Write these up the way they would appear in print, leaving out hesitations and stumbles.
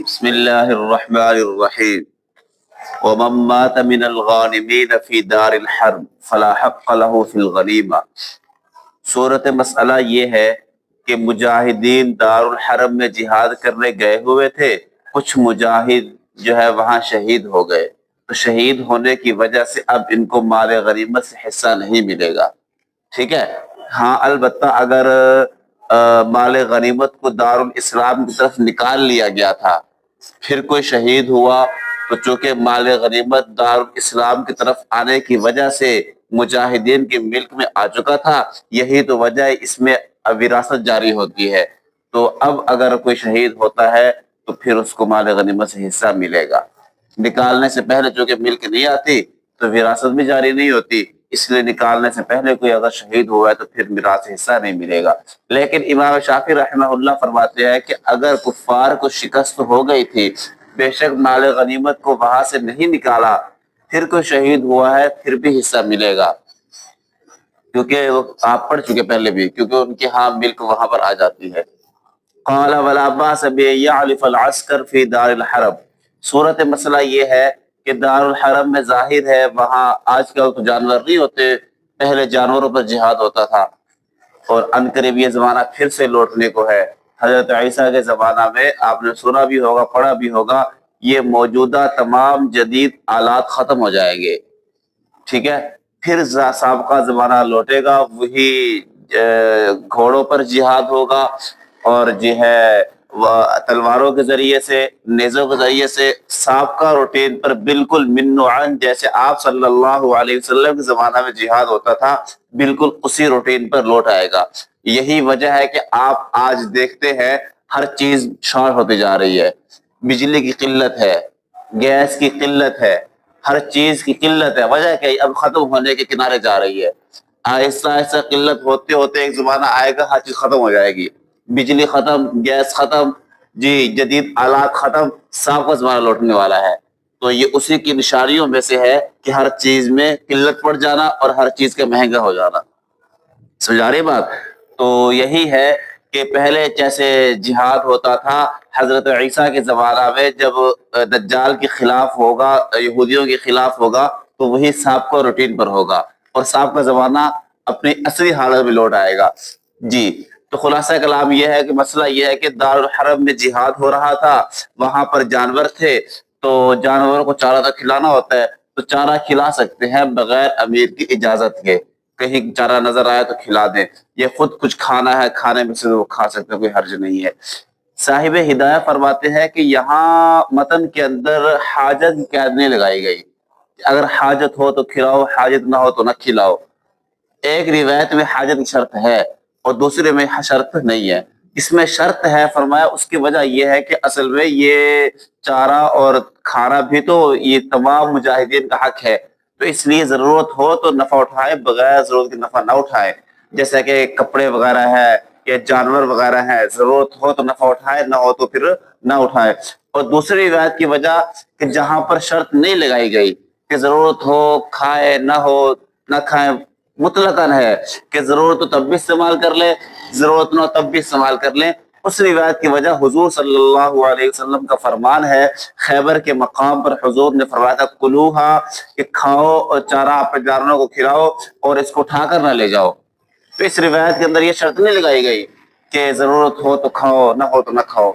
بسم اللہ الرحمن الرحیم ومن مات من الغانمین فی دار الحرب فلا حق له فی الغنیمہ۔ صورت مسئلہ یہ ہے کہ مجاہدین دار الحرب میں جہاد کرنے گئے ہوئے تھے، کچھ مجاہد جو ہے وہاں شہید ہو گئے، تو شہید ہونے کی وجہ سے اب ان کو مال غنیمت سے حصہ نہیں ملے گا، ٹھیک ہے۔ ہاں البتہ اگر مال غنیمت کو دارالاسلام کی طرف نکال لیا گیا تھا، پھر کوئی شہید ہوا، تو چونکہ مال غنیمت دارالاسلام کی طرف آنے کی وجہ سے مجاہدین کے ملک میں آ چکا تھا، یہی تو وجہ ہے اس میں وراثت جاری ہوتی ہے۔ تو اب اگر کوئی شہید ہوتا ہے تو پھر اس کو مال غنیمت سے حصہ ملے گا۔ نکالنے سے پہلے چونکہ ملک نہیں آتی تو وراثت بھی جاری نہیں ہوتی، اس لیے نکالنے سے پہلے کوئی اگر شہید ہوا ہے تو پھر میراث حصہ نہیں ملے گا۔ لیکن امام شافعی رحمہ اللہ فرماتے ہیں کہ اگر کفار کو شکست ہو گئی تھی، بے شک مال غنیمت کو وہاں سے نہیں نکالا، پھر کوئی شہید ہوا ہے پھر بھی حصہ ملے گا، کیونکہ وہ آپ پڑھ چکے پہلے بھی، کیونکہ ان کے ہاں ملک وہاں پر آ جاتی ہے۔ قال ولا باس بیعلف العسکر فی دار الحرب۔ صورت مسئلہ یہ ہے کہ دار الحرم میں ظاہر ہے وہاں آج کل تو جانور نہیں ہوتے، پہلے جانوروں پر جہاد ہوتا تھا، اور عنقریب یہ زمانہ پھر سے لوٹنے کو ہے۔ حضرت عیسیٰ کے زمانہ میں آپ نے سنا بھی ہوگا، پڑھا بھی ہوگا، یہ موجودہ تمام جدید آلات ختم ہو جائیں گے، ٹھیک ہے۔ پھر سابقہ زمانہ لوٹے گا، وہی گھوڑوں پر جہاد ہوگا، اور جو ہے تلواروں کے ذریعے سے، نیزوں کے ذریعے سے، سابقہ روٹین پر بالکل من عن جیسے آپ صلی اللہ علیہ وسلم کے زمانہ میں جہاد ہوتا تھا، بالکل اسی روٹین پر لوٹ آئے گا۔ یہی وجہ ہے کہ آپ آج دیکھتے ہیں ہر چیز شارٹ ہوتی جا رہی ہے، بجلی کی قلت ہے، گیس کی قلت ہے، ہر چیز کی قلت ہے۔ وجہ کہ اب ختم ہونے کے کنارے جا رہی ہے، آہستہ آہستہ قلت ہوتے ہوتے ایک زمانہ آئے گا ہر چیز ختم ہو جائے گی، بجلی ختم، گیس ختم، جی جدید آلات ختم، سب کا زمانہ لوٹنے والا ہے۔ تو یہ اسی کی نشانیوں میں سے ہے کہ ہر چیز میں قلت پڑ جانا اور ہر چیز کا مہنگا ہو جانا، سمجھا رہی بات؟ تو یہی ہے کہ پہلے جیسے جہاد ہوتا تھا حضرت عیسیٰ کے زمانہ میں، جب دجال کے خلاف ہوگا، یہودیوں کے خلاف ہوگا، تو وہی سابقہ روٹین پر ہوگا، اور سابقہ زمانہ اپنی اصلی حالت میں لوٹ آئے گا۔ جی تو خلاصہ کلام یہ ہے کہ مسئلہ یہ ہے کہ دار الحرم میں جہاد ہو رہا تھا، وہاں پر جانور تھے، تو جانوروں کو چارہ تو کھلانا ہوتا ہے، تو چارہ کھلا سکتے ہیں بغیر امیر کی اجازت کے، کہیں چارہ نظر آیا تو کھلا دیں، یہ خود کچھ کھانا ہے، کھانے میں سے وہ کھا سکتے ہیں، کوئی حرج نہیں ہے۔ صاحب ہدایہ فرماتے ہیں کہ یہاں متن کے اندر حاجت کی قید نہیں لگائی گئی، اگر حاجت ہو تو کھلاؤ، حاجت نہ ہو تو نہ کھلاؤ۔ ایک روایت میں حاجت کی شرط ہے اور دوسرے میں شرط نہیں ہے۔ اس میں شرط ہے فرمایا، اس کی وجہ یہ ہے کہ اصل میں یہ چارہ اور کھانا بھی تو یہ تمام مجاہدین کا حق ہے، تو اس لیے ضرورت ہو تو نفع اٹھائے، بغیر ضرورت کے نفع نہ اٹھائے، جیسا کہ کپڑے وغیرہ ہے یا جانور وغیرہ ہے، ضرورت ہو تو نفع اٹھائے، نہ ہو تو پھر نہ اٹھائے۔ اور دوسری روایت کی وجہ کہ جہاں پر شرط نہیں لگائی گئی کہ ضرورت ہو کھائے، نہ ہو نہ کھائے، مطلقاً ہے کہ ضرورت ہو تب بھی استعمال کر لیں، ضرورت نہ ہو تب بھی استعمال کر لیں، اس روایت کی وجہ حضور صلی اللہ علیہ وسلم کا فرمان ہے، خیبر کے مقام پر حضور نے فرمایا تھا کلوہا، کہ کھاؤ اور چارہ اپنے جانوروں کو کھلاؤ اور اس کو اٹھا کر نہ لے جاؤ۔ تو اس روایت کے اندر یہ شرط نہیں لگائی گئی کہ ضرورت ہو تو کھاؤ، نہ ہو تو نہ کھاؤ،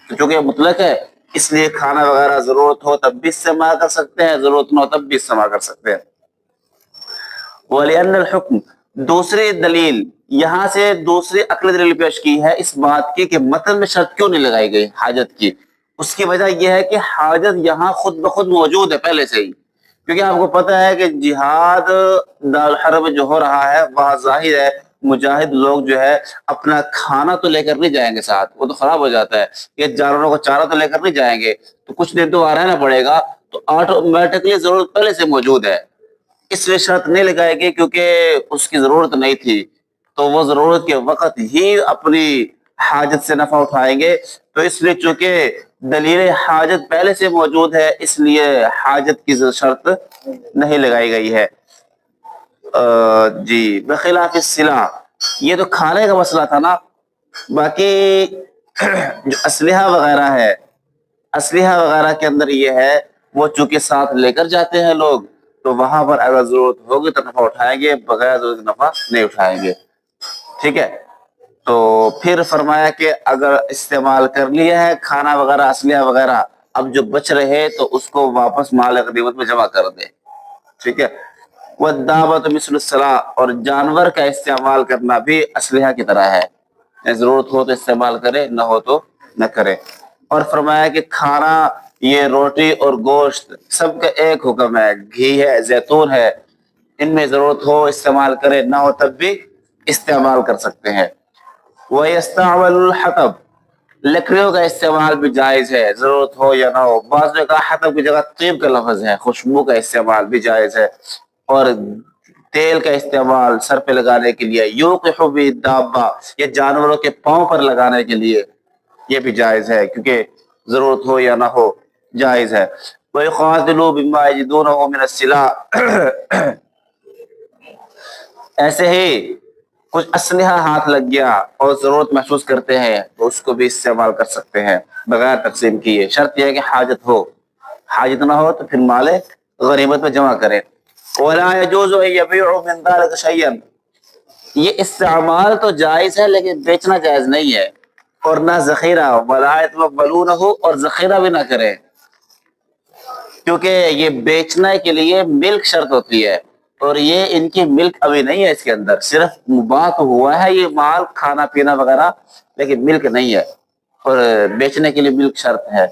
چونکہ یہ مطلق ہے، اس لیے کھانا وغیرہ ضرورت ہو تب بھی استعمال کر سکتے ہیں، ضرورت نہ ہو تب بھی استعمال کر سکتے ہیں۔ وَلِأَنَّ الْحُكْمِ، دوسری دلیل یہاں سے دوسری عقلی دلیل پیش کی ہے اس بات کی کہ متن میں شرط کیوں نہیں لگائی گئی حاجت کی۔ اس کی وجہ یہ ہے کہ حاجت یہاں خود بخود موجود ہے پہلے سے ہی، کیونکہ آپ کو پتہ ہے کہ جہاد دارالحرب جو ہو رہا ہے وہاں ظاہر ہے مجاہد لوگ جو ہے اپنا کھانا تو لے کر نہیں جائیں گے ساتھ، وہ تو خراب ہو جاتا ہے، یہ جانوروں کو چارہ تو لے کر نہیں جائیں گے، تو کچھ دن تو وہاں رہنا پڑے گا، تو آٹومیٹکلی ضرورت پہلے سے موجود ہے، اس لیے شرط نہیں لگائے گی کیونکہ اس کی ضرورت نہیں تھی، تو وہ ضرورت کے وقت ہی اپنی حاجت سے نفع اٹھائیں گے۔ تو اس لیے چونکہ دلیل حاجت پہلے سے موجود ہے، اس لیے حاجت کی شرط نہیں لگائی گئی ہے۔ جی بخلاف السلع، یہ تو کھانے کا مسئلہ تھا نا. باقی جو اسلحہ وغیرہ ہے، اسلحہ وغیرہ کے اندر یہ ہے وہ چونکہ ساتھ لے کر جاتے ہیں لوگ، تو وہاں پر اگر ضرورت ہوگی تو نفع اٹھائیں گے، بغیر ضرورت نفع نہیں اٹھائیں گے. ٹھیک ہے. تو پھر فرمایا کہ اگر استعمال کر لیا ہے کھانا وغیرہ اسلحہ وغیرہ، اب جو بچ رہے تو اس کو واپس مال غنیمت میں جمع کر دے. ٹھیک ہے. والدابۃ مثل السلاح، اور جانور کا استعمال کرنا بھی اسلحہ کی طرح ہے، ضرورت ہو تو استعمال کرے، نہ ہو تو نہ کرے. اور فرمایا کہ کھانا، یہ روٹی اور گوشت سب کا ایک حکم ہے، گھی ہے، زیتون ہے، ان میں ضرورت ہو استعمال کرے، نہ ہو تب بھی استعمال کر سکتے ہیں. وَيَسْتَعْمَلُ الْحَطَبَ، لکڑیوں کا استعمال بھی جائز ہے، ضرورت ہو یا نہ ہو. بعض نے کہا حطب کی جگہ طیب کا لفظ ہے، خوشبو کا استعمال بھی جائز ہے. اور تیل کا استعمال سر پہ لگانے کے لیے، یوقح بہ الدابہ، یہ جانوروں کے پاؤں پر لگانے کے لیے یہ بھی جائز ہے، کیونکہ ضرورت ہو یا نہ ہو جائز ہے. وَيُقَاتِلُوا بِمَا يَجِدُونَهُ مِنَ السِّلَاحِ، ایسے ہی کچھ اسلحہ ہاتھ لگ گیا اور ضرورت محسوس کرتے ہیں تو اس کو بھی استعمال کر سکتے ہیں بغیر تقسیم کیے. شرط یہ ہے کہ حاجت ہو، حاجت نہ ہو تو پھر مال غنیمت میں جمع کریں. وَلَا يَجُوزُ أَن يَبِيعُوا مِن ذَلِكَ شَيْئًا، یہ استعمال تو جائز ہے لیکن بیچنا جائز نہیں ہے. اور نہ ذخیرہ، وَلَا يَتَوَّلُونَهُ، اور ذخیرہ بھی نہ کریں، کیونکہ یہ بیچنے کے لیے ملک شرط ہوتی ہے، اور یہ ان کی ملک ابھی نہیں ہے، اس کے اندر صرف مباح تو ہوا ہے یہ مال کھانا پینا وغیرہ، لیکن ملک نہیں ہے، اور بیچنے کے لیے ملک شرط ہے.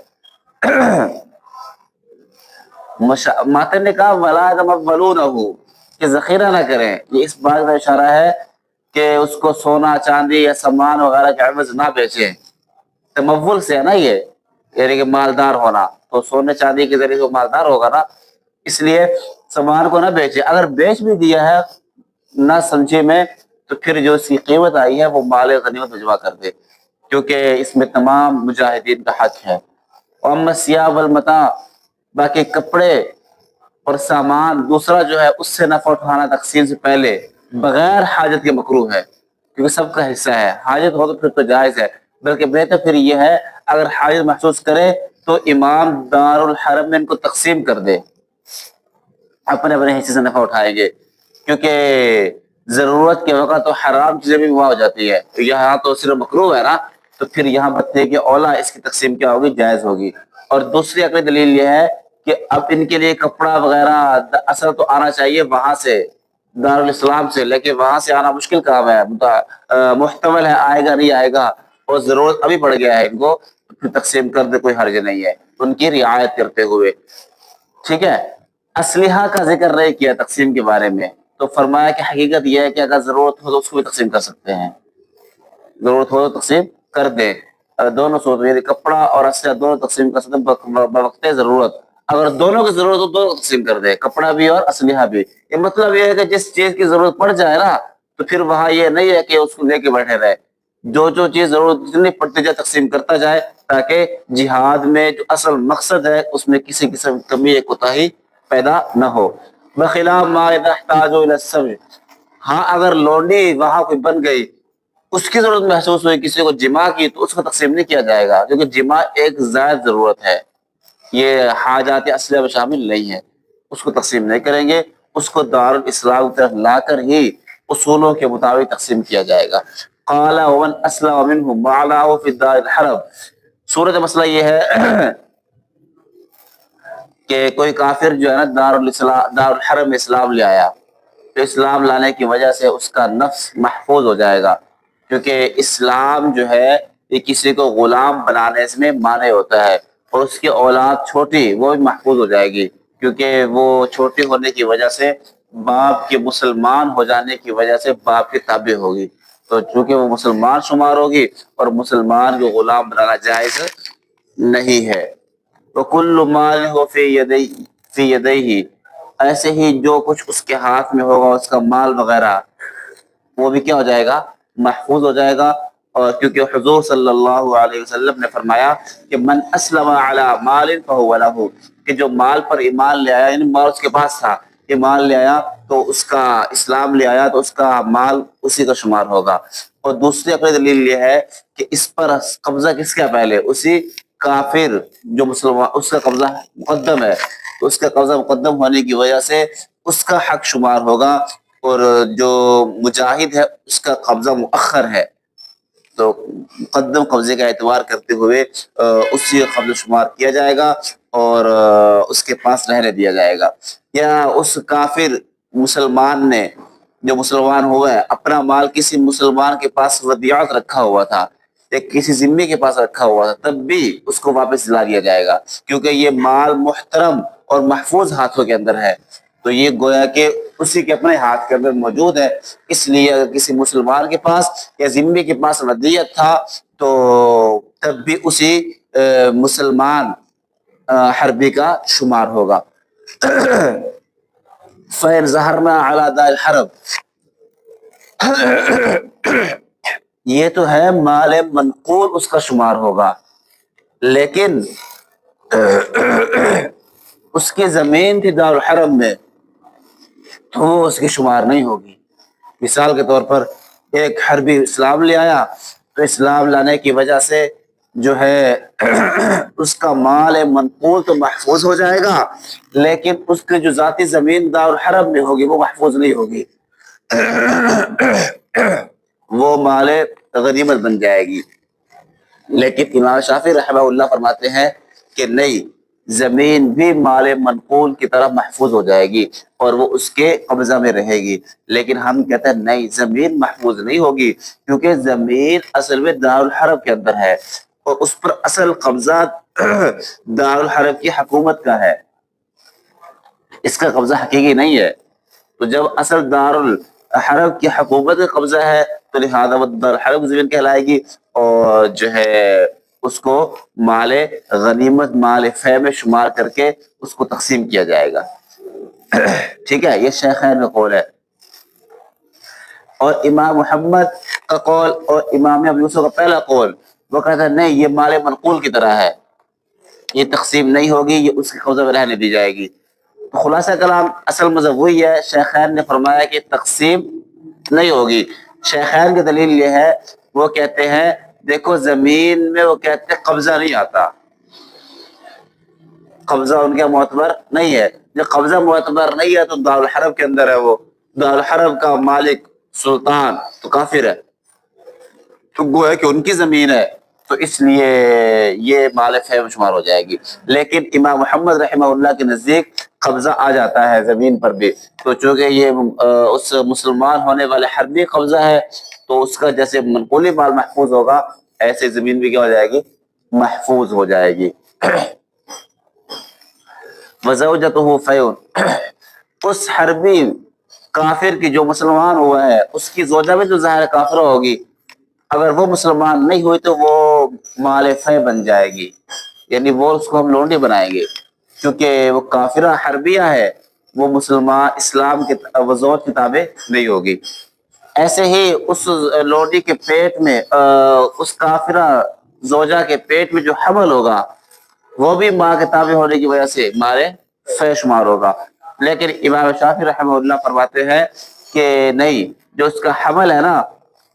ماتن نے کہا وَلَا يَتَوَّلُونَهُ، کہ ذخیرہ نہ کریں، یہ اس بات کا اشارہ ہے کہ اس کو سونا چاندی یا سامان وغیرہ کے عوض نہ بیچیں. تمول سے ہے نا یہ، یعنی کہ مالدار ہونا، تو سونے چاندی کے ذریعے وہ مالدار ہوگا نا، اس لیے سامان کو نہ بیچے. اگر بیچ بھی دیا ہے نہ سمجھے میں، تو پھر جو اس کی قیمت آئی ہے وہ مال غنیمت میں جمع کر دے، کیونکہ اس میں تمام مجاہدین کا حق ہے. وَأَمَّا الثِّيَابُ وَالْمَتَاعُ، باقی کپڑے اور سامان دوسرا جو ہے اس سے نفع اٹھانا تقسیم سے پہلے بغیر حاجت کے مکروہ ہے، کیونکہ سب کا حصہ ہے. حاجت ہو تو پھر تو جائز ہے، بلکہ بہتر پھر یہ ہے اگر حاجت محسوس کرے تو امام دار الحرم میں ان کو تقسیم کر دے، اپنے اپنے حصے سے نفع اٹھائیں گے. کیونکہ ضرورت کے وقت تو حرام چیزیں بھی مباح ہو جاتی ہے، یہاں تو صرف مکروہ ہے نا، تو پھر یہاں بتے کہ اولا اس کی تقسیم کیا ہوگی، جائز ہوگی. اور دوسری عقلی دلیل یہ ہے کہ اب ان کے لیے کپڑا وغیرہ اصل تو آنا چاہیے وہاں سے، دارالاسلام سے، لیکن وہاں سے آنا مشکل کام ہے، محتمل ہے آئے گا نہیں آئے گا، اور ضرورت ابھی پڑ گیا ہے ان کو، پھر تقسیم کر دے، کوئی حرج نہیں ہے ان کی رعایت کرتے ہوئے. ٹھیک ہے. اسلحہ کا ذکر نہیں کیا تقسیم کے بارے میں، تو فرمایا کہ حقیقت یہ ہے کہ اگر ضرورت ہو تو اس کو بھی تقسیم کر سکتے ہیں، ضرورت ہو تو تقسیم کر دیں. دونوں صورت، یعنی کپڑا اور اسلحہ دونوں تقسیم کر سکتے ہیں بوقت ضرورت. اگر دونوں کی ضرورت ہو دونوں تقسیم کر دے، کپڑا بھی اور اسلحہ بھی. یہ مطلب یہ ہے کہ جس چیز کی ضرورت پڑ جائے نا تو پھر وہاں یہ نہیں ہے کہ اس کو لے کے بیٹھے رہے، جو چیز ضرورت جتنی پڑتی جائے تقسیم کرتا جائے، تاکہ جہاد میں جو اصل مقصد ہے اس میں کسی قسم کی کمی یا کوتاہی پیدا نہ ہو. بخلاف ما اذا احتاجوا الى السبع، ہاں اگر لونڈی وہاں کوئی بن گئی، اس کی ضرورت محسوس ہوئی کسی کو جمع کی، تو اس کو تقسیم نہیں کیا جائے گا، کیونکہ جمع ایک زائد ضرورت ہے، یہ حاجات اصلیہ میں شامل نہیں ہے، اس کو تقسیم نہیں کریں گے، اس کو دارالاسلام کی طرف لا کر ہی اصولوں کے مطابق تقسیم کیا جائے گا. قال ومن اسلم منهم وعلاه في دار الحرب، صورت مسئلہ یہ ہے کہ کوئی کافر جو ہے نا دار الحرم میں اسلام لے آیا، تو اسلام لانے کی وجہ سے اس کا نفس محفوظ ہو جائے گا، کیونکہ اسلام جو ہے یہ کسی کو غلام بنانے میں مانع ہوتا ہے، اور اس کی اولاد چھوٹی وہ بھی محفوظ ہو جائے گی، کیونکہ وہ چھوٹی ہونے کی وجہ سے باپ کے مسلمان ہو جانے کی وجہ سے باپ کے تابع ہوگی، تو چونکہ وہ مسلمان شمار ہوگی، اور مسلمان کو غلام بنانا جائز نہیں ہے. وَكُلُّ مَالٍ هُوَ فِي يَدَيْهِ، ایسے ہی جو کچھ اس کے ہاتھ میں ہوگا، اس کا مال وغیرہ، وہ بھی کیا ہو جائے گا، محفوظ ہو جائے گا. اور کیونکہ حضور صلی اللہ علیہ وسلم نے فرمایا کہ من اسلم علی مال فهو له، کہ جو مال پر ایمان لے آیا، یعنی مال اس کے پاس تھا، ایمان لے آیا تو اس کا اسلام لے آیا تو اس کا مال اسی کا شمار ہوگا۔ اور دوسری عقلی دلیل یہ ہے کہ اس پر قبضہ کس کا پہلے؟ اسی کافر جو مسلمان، اس کا قبضہ مقدم ہے، تو اس کا قبضہ مقدم ہونے کی وجہ سے اس کا حق شمار ہوگا، اور جو مجاہد ہے اس کا قبضہ مؤخر ہے، تو مقدم قبضے کا اعتبار کرتے ہوئے اسی کا قبضہ شمار کیا جائے گا اور اس کے پاس رہنے دیا جائے گا۔ یا اس کافر مسلمان نے، جو مسلمان ہوا ہے، اپنا مال کسی مسلمان کے پاس ودیعت رکھا ہوا تھا یا کسی ذمے کے پاس رکھا ہوا تھا، تب بھی اس کو واپس دلا دیا جائے گا، کیونکہ یہ مال محترم اور محفوظ ہاتھوں کے اندر ہے، تو یہ گویا کہ اسی کے اپنے ہاتھ کے اندر موجود ہے۔ اس لیے اگر کسی مسلمان کے پاس یا ذمے کے پاس ودیعت تھا تو تب بھی اسی مسلمان حربی کا شمار ہوگا۔ فَإِنْ ظَهَرْنَا عَلَى دَارِ الْحَرْبِ، یہ تو ہے مال منقول، اس کا شمار ہوگا، لیکن اس کی زمین تھی دار الحرم میں تو وہ اس کی شمار نہیں ہوگی۔ مثال کے طور پر ایک حربی اسلام لے آیا تو اسلام لانے کی وجہ سے جو ہے اس کا مال منقول تو محفوظ ہو جائے گا، لیکن اس کی جو ذاتی زمین دار الحرم میں ہوگی وہ محفوظ نہیں ہوگی، وہ مال غنیمت بن جائے گی۔ لیکن امام شافعی رحمہ اللہ فرماتے ہیں کہ نہیں، زمین بھی مال منقول کی طرح محفوظ ہو جائے گی اور وہ اس کے قبضہ میں رہے گی، لیکن ہم کہتے ہیں نہیں، زمین محفوظ نہیں ہوگی، کیونکہ زمین اصل میں دار الحرب کے اندر ہے اور اس پر اصل قبضہ دار الحرب کی حکومت کا ہے، اس کا قبضہ حقیقی نہیں ہے۔ تو جب اصل دار الحرب کی حکومت کا قبضہ ہے تو لہذا وہ دار الحرب زمین کہلائے گی، اور جو ہے اس کو مال غنیمت، مال فے میں شمار کر کے اس کو تقسیم کیا جائے گا۔ ٹھیک ہے، یہ شیخین کا قول ہے۔ اور امام محمد کا قول اور امام ابو یوسف کا پہلا قول، وہ کہتا ہے نہیں، یہ مال منقول کی طرح ہے، یہ تقسیم نہیں ہوگی، یہ اس کے قبضے میں رہنے دی جائے گی۔ خلاصہ کلام اصل مذہب وہی ہے، شیخین نے فرمایا کہ تقسیم نہیں ہوگی۔ شیخین کی دلیل یہ ہے، وہ کہتے ہیں دیکھو زمین میں وہ کہتے ہیں قبضہ نہیں آتا، قبضہ ان کا معتبر نہیں ہے، جب قبضہ معتبر نہیں ہے تو دار الحرب کے اندر ہے، وہ دار الحرب کا مالک سلطان تو کافر ہے، تو گویا کہ ان کی زمین ہے، تو اس لیے یہ مال فے میں شمار ہو جائے گی۔ لیکن امام محمد رحمہ اللہ کے نزدیک قبضہ آ جاتا ہے زمین پر بھی، تو چونکہ یہ اس مسلمان ہونے والے حربی قبضہ ہے تو اس کا جیسے منقولی مال محفوظ ہوگا، ایسے زمین بھی کیا ہو جائے گی؟ محفوظ ہو جائے گی۔ وزوجته فیون، اس حربی کافر کی جو مسلمان ہوا ہے اس کی زوجہ بھی تو ظاہر کافرہ ہوگی، اگر وہ مسلمان نہیں ہوئی تو وہ مال فے بن جائے گی، یعنی وہ اس کو ہم لونڈی بنائیں گے، کیونکہ وہ کافرہ حربیہ ہے، وہ مسلمان اسلام کے وضوح کی تابع نہیں ہوگی۔ ایسے ہی اس لونڈی کے پیٹ میں، اس کافرہ زوجہ کے پیٹ میں جو حمل ہوگا وہ بھی ماں کے تابع ہونے کی وجہ سے مال فے شمار ہوگا۔ لیکن امام شافعی رحمہ اللہ فرماتے ہیں کہ نہیں، جو اس کا حمل ہے نا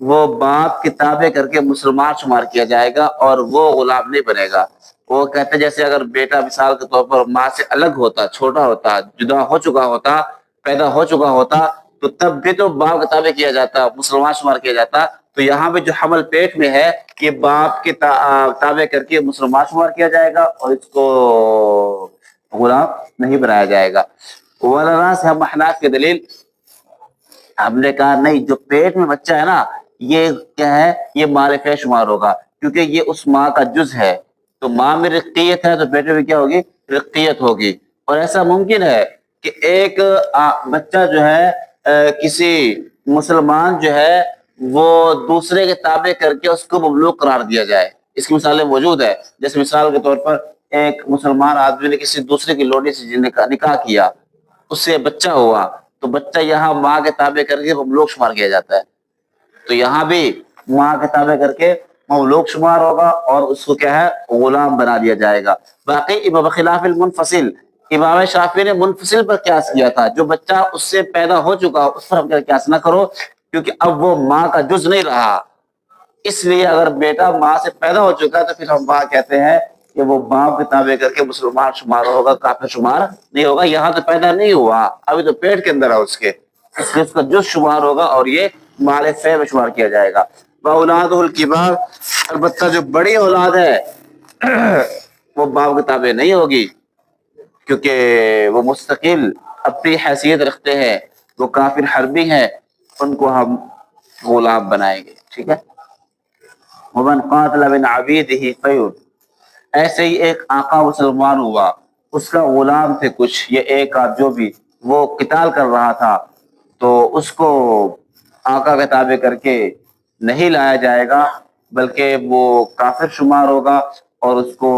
وہ باپ کے تابع کر کے مسلمان شمار کیا جائے گا اور وہ غلام نہیں بنے گا۔ وہ کہتے ہیں جیسے اگر بیٹا مثال کے طور پر ماں سے الگ ہوتا، چھوٹا ہوتا، جدا ہو چکا ہوتا، پیدا ہو چکا ہوتا، تو تب بھی تو باپ کے تابع کیا جاتا، مسلمان شمار کیا جاتا، تو یہاں پہ جو حمل پیٹ میں ہے یہ باپ کے تابع کر کے مسلمان شمار کیا جائے گا اور اس کو غلام نہیں بنایا جائے گا۔ ولنا سے ہم احناف کی دلیل، ہم نے کہا نہیں، جو پیٹ میں بچہ ہے نا یہ کیا ہے؟ یہ مال فے شمار ہوگا، کیونکہ یہ اس ماں کا جز ہے، تو ماں میں رقیت ہے تو بیٹے میں کیا ہوگی؟ رقیت ہوگی۔ اور ایسا ممکن ہے کہ ایک بچہ جو ہے کسی مسلمان جو ہے وہ دوسرے کے تابع کر کے اس کو مملوک قرار دیا جائے، اس کی مثالیں موجود ہے۔ جیسے مثال کے طور پر ایک مسلمان آدمی نے کسی دوسرے کی لونڈی سے نکاح کیا، اس سے بچہ ہوا، تو بچہ یہاں ماں کے تابع کر کے مملوک شمار کیا جاتا ہے، تو یہاں بھی ماں کے تابع کر کے مملوک شمار ہوگا اور اس کو کیا ہے؟ غلام بنا دیا جائے گا۔ باقی بخلاف المنفصل، امام شافعی نے منفصل پر قیاس کیا تھا، جو بچہ اس سے پیدا ہو چکا اس پر ہم قیاس نہ کرو، کیونکہ اب وہ ماں کا جز نہیں رہا۔ اس لیے اگر بیٹا ماں سے پیدا ہو چکا تو پھر ہم وہاں کہتے ہیں کہ وہ باپ کے تابع کر کے مسلمان شمار ہوگا، کافر شمار نہیں ہوگا۔ یہاں تو پیدا نہیں ہوا، ابھی تو پیٹ کے اندر ہے اس کے، اس لیے اس کا جز شمار ہوگا اور یہ مال فے میں شمار کیا جائے گا۔ وَأَوْلَادُهُ الْكِبَارُ، البتہ جو بڑی اولاد ہے وہ باپ کے تابع نہیں ہوگی، کیونکہ وہ مستقل اپنی حیثیت رکھتے ہیں، وہ کافر حربی ہیں، ان کو ہم غلام بنائیں گے، ٹھیک ہے۔ ومن قاتل من عبیدہ فیل، ایسے ہی ایک آقا مسلمان ہوا، اس کا غلام تھے کچھ، یہ ایک آدھ جو بھی وہ قتال کر رہا تھا، تو اس کو آقا کے تابع کر کے نہیں لایا جائے گا، بلکہ وہ کافر شمار ہوگا اور اس کو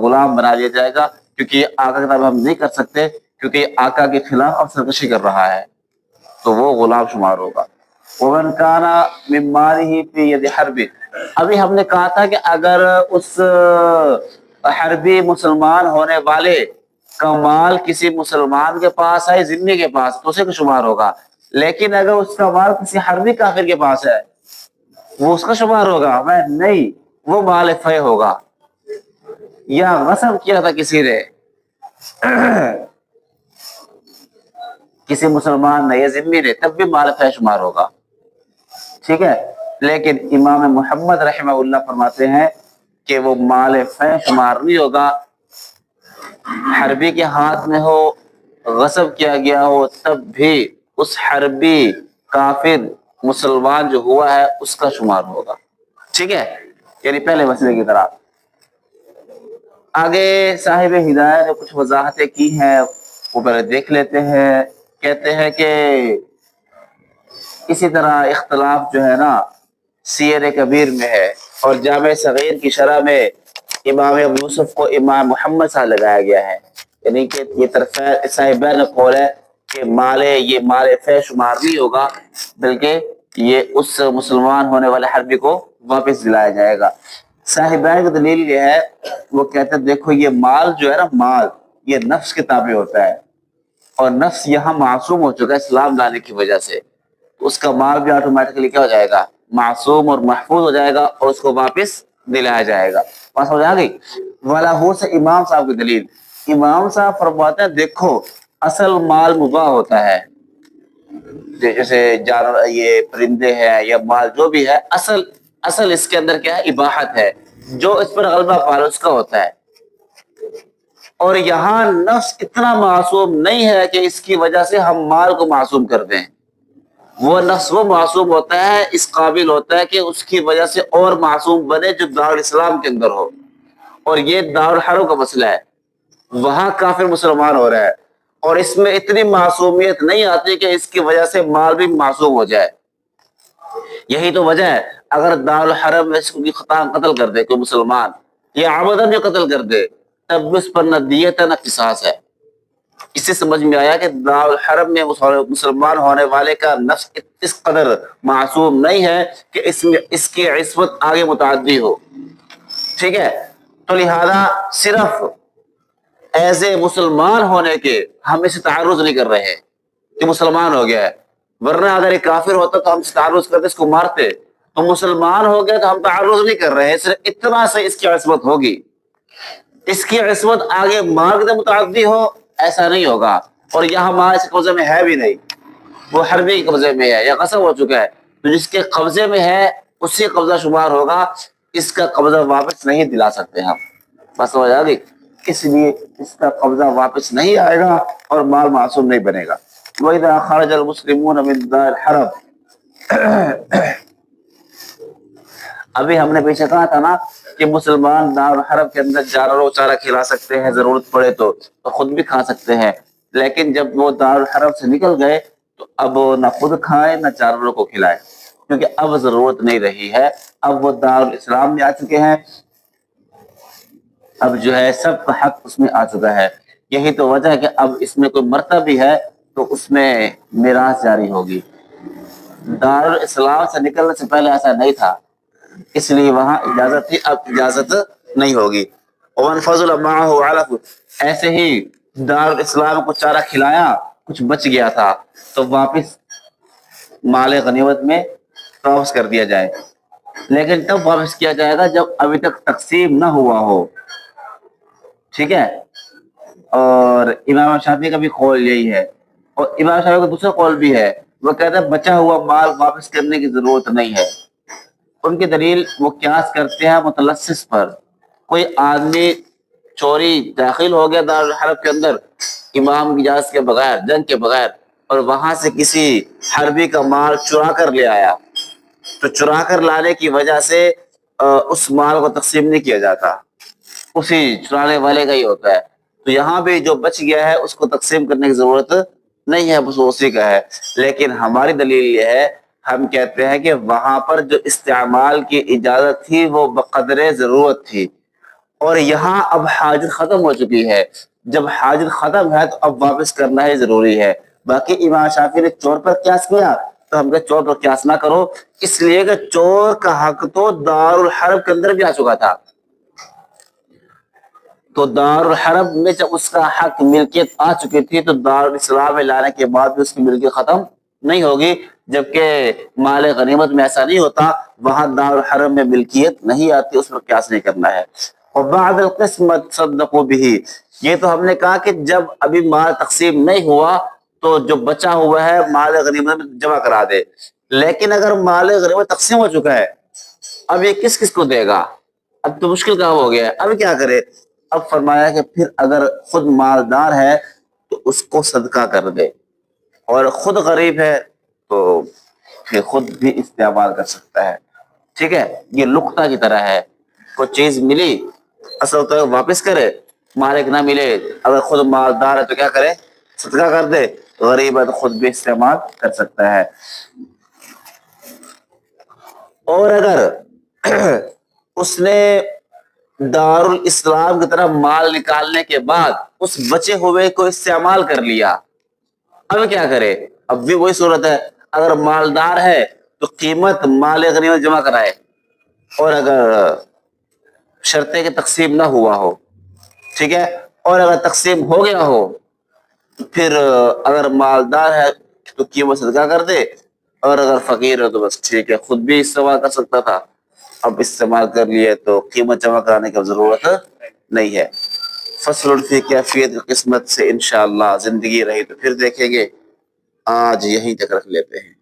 غلام بنا دیا جائے گا، کیونکہ یہ آقا کے تابع ہم نہیں کر سکتے، کیونکہ یہ آقا کے خلاف اب سرکشی کر رہا ہے، تو وہ غلام شمار ہوگا۔ ومن کان من مالہ فی ید حرب، ابھی ہم نے کہا تھا کہ اگر اس حربی مسلمان ہونے والے کا مال کسی مسلمان کے پاس ہے، ذمہ کے پاس، تو اسے کا شمار ہوگا، لیکن اگر اس کا مال کسی حربی کافر کے پاس ہے وہ اس کا شمار ہوگا میں نہیں، وہ مال فے ہوگا، یا غصب کیا تھا کسی نے کسی مسلمان نے یا ذمہ نے، تب بھی مال فے شمار ہوگا، ٹھیک ہے۔ لیکن امام محمد رحمہ اللہ فرماتے ہیں کہ وہ مال فے شمار نہیں ہوگا، حربی کے ہاتھ میں ہو، غصب کیا گیا ہو، تب بھی اس حربی کافر مسلمان جو ہوا ہے اس کا شمار ہوگا، ٹھیک ہے۔ یعنی پہلے مسئلے کی طرح آگے صاحب ہدایت نے کچھ وضاحتیں کی ہیں، وہ پہلے دیکھ لیتے ہیں۔ کہتے ہیں کہ اسی طرح اختلاف جو ہے نا سیر کبیر میں ہے، اور جامع صغیر کی شرح میں امام ابو یوسف کو امام محمد صاحب لگایا گیا ہے، یعنی کہ یہ طرف صاحبین قول ہے کہ یہ مال فے شمار نہیں ہوگا، بلکہ یہ اس مسلمان ہونے والے حربی کو واپس دلایا جائے گا۔ صاحبین کی دلیل یہ ہے، وہ کہتے ہیں دیکھو یہ مال جو ہے نا، مال یہ نفس کے تابع ہوتا ہے، اور نفس یہاں معصوم ہو چکا ہے اسلام لانے کی وجہ سے، اس کا مال بھی آٹومیٹکلی کیا ہو جائے گا، معصوم اور محفوظ ہو جائے گا، اور اس کو واپس دلایا جائے گا۔ بات سمجھ آ گئی؟ وَلَهُ سے امام صاحب کی دلیل، امام صاحب فرماتے ہیں دیکھو اصل مال مباح ہوتا ہے، جیسے جانور یہ پرندے ہیں یا مال جو بھی ہے، اصل اس کے اندر کیا ہے، اباحت ہے، جو اس پر غلبہ پالو اس کا ہوتا ہے، اور یہاں نفس اتنا معصوم نہیں ہے کہ اس کی وجہ سے ہم مال کو معصوم کر دیں، وہ نفس وہ معصوم ہوتا ہے، اس قابل ہوتا ہے کہ اس کی وجہ سے اور معصوم بنے جو دارالاسلام کے اندر ہو، اور یہ دارالحرب کا مسئلہ ہے، وہاں کافر مسلمان ہو رہا ہے، اور اس میں اتنی معصومیت نہیں آتی کہ اس کی وجہ سے مال بھی معصوم ہو جائے۔ یہی تو وجہ ہے، اگر دارالحرب میں اس کو قتل کر دے کوئی مسلمان، یا عمدن جو قتل کر دے، تب بھی اس پر نہ دیت ہے نہ قصاص ہے۔ اس سے سمجھ میں آیا کہ دارالحرب میں مسلمان ہونے والے کا نفس اس قدر معصوم نہیں ہے کہ اس کی عصمت آگے متعدی ہو، ٹھیک ہے۔ تو لہذا صرف ایز اے مسلمان ہونے کے ہم اسے تعرض نہیں کر رہے کہ مسلمان ہو گیا ہے، ورنہ اگر ایک کافر ہوتا تو ہم اسے تعرض کرتے، اس کو مارتے، تو مسلمان ہو گیا تو ہم تعرض نہیں کر رہے ہیں، صرف اتنا سے اس کی عصمت ہوگی، اس کی عصمت آگے مارگ سے متعدی ہو ایسا نہیں ہوگا، اور یہاں ہمارے اس قبضے میں ہے بھی نہیں، وہ حربی کے قبضے میں ہے یا غصب ہو چکا ہے، تو جس کے قبضے میں ہے اسی قبضہ شمار ہوگا، اس کا قبضہ واپس نہیں دلا سکتے ہم، بس ہو جائے گی، اس لیے اس کا قبضہ واپس نہیں آئے گا اور مال معصوم نہیں بنے گا۔ وَإِذَا خَرَجَ الْمُسْلِمُونَ مِنْ دَارِ الْحَرْبِ، ابھی ہم نے پیچھے کہا تھا نا کہ مسلمان دارالحرب کے اندر جانوروں چارہ کھلا سکتے ہیں، ضرورت پڑے تو خود بھی کھا سکتے ہیں، لیکن جب وہ دارالحرب سے نکل گئے تو اب نہ خود کھائے نہ جانوروں کو کھلائے، کیونکہ اب ضرورت نہیں رہی ہے، اب وہ دارالاسلام میں آ چکے ہیں، اب جو ہے سب کا حق اس میں آ چکا ہے۔ یہی تو وجہ ہے کہ اب اس میں کوئی مرتا بھی ہے تو اس میں میراث جاری ہوگی، دارالاسلام سے نکلنے سے پہلے ایسا نہیں تھا، اس لیے وہاں اجازت تھی، اب اجازت نہیں ہوگی۔ ومن فضل معه علف، ایسے ہی دارالاسلام کو چارہ کھلایا، کچھ بچ گیا تھا تو واپس مال غنیمت میں واپس کر دیا جائے، لیکن تب واپس کیا جائے گا جب ابھی تک تقسیم نہ ہوا ہو، ٹھیک ہے۔ اور امام شافعی کا بھی قول یہی ہے، اور امام شافعی کا دوسرا قول بھی ہے، وہ کہتا ہے بچا ہوا مال واپس کرنے کی ضرورت نہیں ہے۔ ان کی دلیل وہ قیاس کرتے ہیں متلصص پر۔ کوئی آدمی چوری داخل ہو گیا دارالحرب کے اندر امام کی اجازت کے بغیر، جنگ کے بغیر، اور وہاں سے کسی حربی کا مال چرا کر لے آیا، تو چرا کر لانے کی وجہ سے اس مال کو تقسیم نہیں کیا جاتا، اسی چرانے والے کا ہی ہوتا ہے۔ تو یہاں بھی جو بچ گیا ہے اس کو تقسیم کرنے کی ضرورت نہیں ہے، بس اسی کا ہے۔ لیکن ہماری دلیل یہ ہے، ہم کہتے ہیں کہ وہاں پر جو استعمال کی اجازت تھی وہ بقدر ضرورت تھی، اور یہاں اب حاجت ختم ہو چکی ہے۔ جب حاجت ختم ہے تو اب واپس کرنا ہی ضروری ہے۔ باقی امام شافعی نے چور پر قیاس کیا تو ہم کہتے چور پر قیاس نہ کرو، اس لیے کہ چور کا حق تو دارالحرب کے اندر بھی آ چکا تھا۔ تو دارالحرب میں جب اس کا حق ملکیت آ چکی تھی تو دارالاسلام میں لانے کے بعد بھی اس کی ملکیت ختم نہیں ہوگی، جبکہ مال غنیمت میں ایسا نہیں ہوتا، وہاں دارالحرب میں ملکیت نہیں آتی، اس پر قیاس نہیں کرنا ہے۔ اور بعد القسمت صدقوا به، یہ تو ہم نے کہا کہ جب ابھی مال تقسیم نہیں ہوا تو جو بچا ہوا ہے مال غنیمت میں جمع کرا دے، لیکن اگر مال غنیمت تقسیم ہو چکا ہے اب یہ کس کس کو دے گا؟ اب تو مشکل کام ہو گیا ہے، اب کیا کرے؟ اب فرمایا کہ پھر اگر خود مالدار ہے تو اس کو صدقہ کر دے، اور خود غریب ہے تو پھر خود بھی استعمال کر سکتا ہے، ٹھیک ہے۔ یہ لقطہ کی طرح ہے، کوئی چیز ملی اصل تو واپس کرے، مالک نہ ملے، اگر خود مالدار ہے تو کیا کرے؟ صدقہ کر دے، غریب ہے تو خود بھی استعمال کر سکتا ہے۔ اور اگر اس نے دارالاسلام کی طرف مال نکالنے کے بعد اس بچے ہوئے کو استعمال کر لیا، اب کیا کرے؟ اب بھی وہی صورت ہے، اگر مالدار ہے تو قیمت مال غنیمت جمع کرائے، اور اگر شرط کہ تقسیم نہ ہوا ہو، ٹھیک ہے، اور اگر تقسیم ہو گیا ہو تو پھر اگر مالدار ہے تو قیمت صدقہ کر دے، اور اگر فقیر ہے تو بس ٹھیک ہے، خود بھی استعمال کر سکتا تھا، اب استعمال کر لیے تو قیمت جمع کرانے کی ضرورت نہیں ہے۔ فصل فی کیفیت قسمت سے انشاءاللہ زندگی رہی تو پھر دیکھیں گے، آج یہیں تک رکھ لیتے ہیں۔